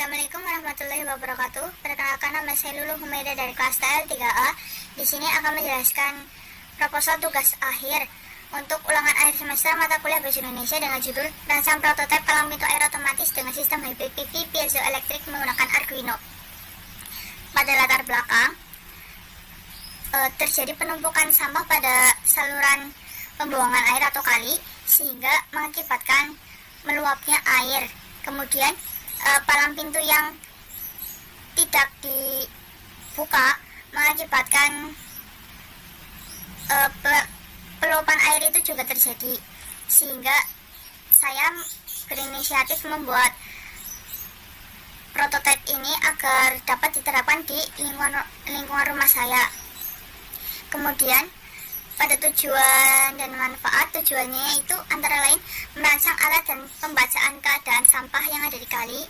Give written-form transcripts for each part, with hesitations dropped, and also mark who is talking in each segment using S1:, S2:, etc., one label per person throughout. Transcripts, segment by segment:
S1: Assalamualaikum warahmatullahi wabarakatuh. Perkenalkan, nama saya Lulu Humaida dari kelas TL 3A. Di sini akan menjelaskan proposal tugas akhir untuk ulangan akhir semester mata kuliah Bahasa Indonesia dengan judul Rancang Prototipe Palang Pintu Air Otomatis dengan Sistem Hybrid PV Piezoelektrik menggunakan Arduino. Pada latar belakang, terjadi penumpukan sampah pada saluran pembuangan air atau kali sehingga mengakibatkan meluapnya air. Kemudian palang pintu yang tidak dibuka mengakibatkan peluapan air itu juga terjadi, sehingga saya berinisiatif membuat prototipe ini agar dapat diterapkan di lingkungan rumah saya. Kemudian pada tujuan dan manfaat, tujuannya itu antara lain merancang alat dan pembacaan keadaan sampah yang ada di kali.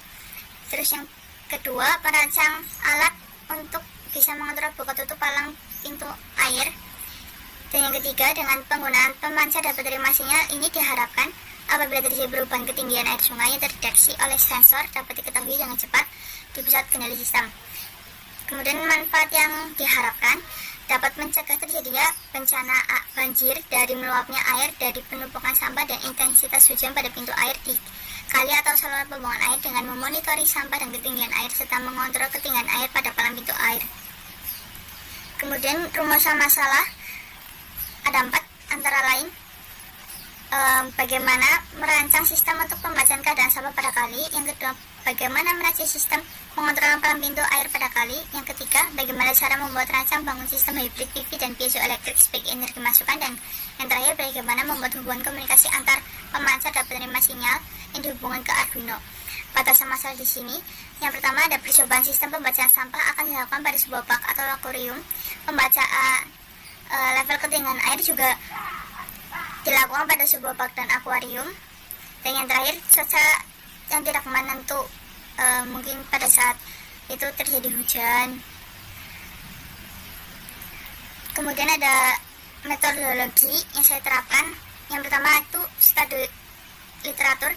S1: Terus yang kedua, merancang alat untuk bisa mengatur buka tutup palang pintu air. Dan yang ketiga, dengan penggunaan pemancar dan penerima sinyal ini diharapkan apabila terjadi perubahan ketinggian air sungai yang terdeteksi oleh sensor dapat diketahui dengan cepat di pusat kendali sistem. Kemudian manfaat yang diharapkan dapat mencegah terjadinya bencana banjir dari meluapnya air dari penumpukan sampah dan intensitas hujan pada pintu air di kali atau saluran pembuangan air dengan memonitori sampah dan ketinggian air serta mengontrol ketinggian air pada palang pintu air. Kemudian rumusan masalah ada 4, antara lain bagaimana merancang sistem untuk pembacaan keadaan sampah pada kali. Yang kedua, bagaimana merancang sistem mengontrol palang pintu air pada kali. Yang ketiga, bagaimana cara membuat rancang bangun sistem hybrid PV dan piezoelektrik sebagai energi masukan. Dan yang terakhir, bagaimana membuat hubungan komunikasi antar pemancar dan penerima sinyal yang dihubungkan ke Arduino. Batasan masalah di sini, yang pertama ada percobaan sistem pembacaan sampah akan dilakukan pada sebuah bak atau akuarium. Pembacaan level ketinggian air juga dilakukan pada sebuah bak dan akuarium. Dan yang terakhir, cuaca yang tidak menentu, mungkin pada saat itu terjadi hujan. Kemudian ada metodologi yang saya terapkan. Yang pertama itu studi literatur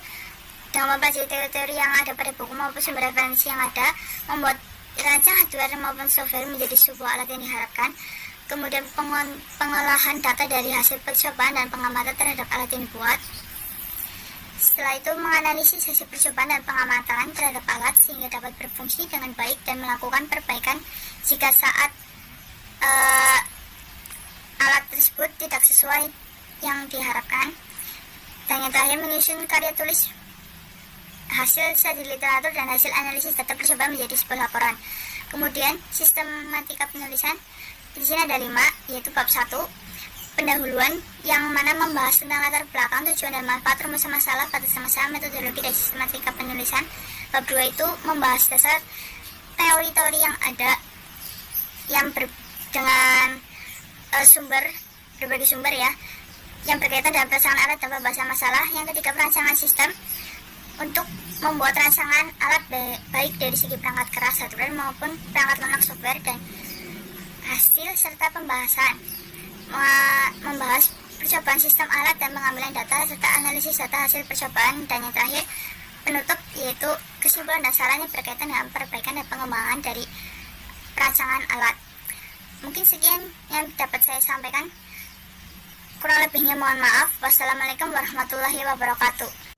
S1: dengan membaca teori yang ada pada buku maupun sumber referensi yang ada, membuat rancang hardware maupun software menjadi sebuah alat yang diharapkan. Kemudian pengolahan data dari hasil percobaan dan pengamatan terhadap alat yang dibuat. Setelah itu menganalisis hasil percobaan dan pengamatan terhadap alat sehingga dapat berfungsi dengan baik dan melakukan perbaikan jika saat alat tersebut tidak sesuai yang diharapkan. Dan yang terakhir, menyusun karya tulis hasil studi literatur dan hasil analisis data percobaan menjadi sebuah laporan. Kemudian sistematika penulisan. Di sini ada 5, yaitu bab 1, pendahuluan yang mana membahas tentang latar belakang, tujuan dan manfaat, rumusan masalah, batasan masalah, metodologi dan sistematika penulisan. Bab 2 itu membahas dasar teori-teori yang ada yang dengan berbagai sumber ya, yang berkaitan dengan perancangan alat dan pembahasan masalah. Yang ketiga, perancangan sistem untuk membuat rancangan alat baik dari segi perangkat keras hardware maupun perangkat lunak software, dan hasil serta pembahasan membahas percobaan sistem alat dan pengambilan data serta analisis data hasil percobaan. Dan yang terakhir, penutup, yaitu kesimpulan dan sarannya berkaitan dengan perbaikan dan pengembangan dari perancangan alat. Mungkin sekian yang dapat saya sampaikan, kurang lebihnya mohon maaf. Wassalamualaikum warahmatullahi wabarakatuh.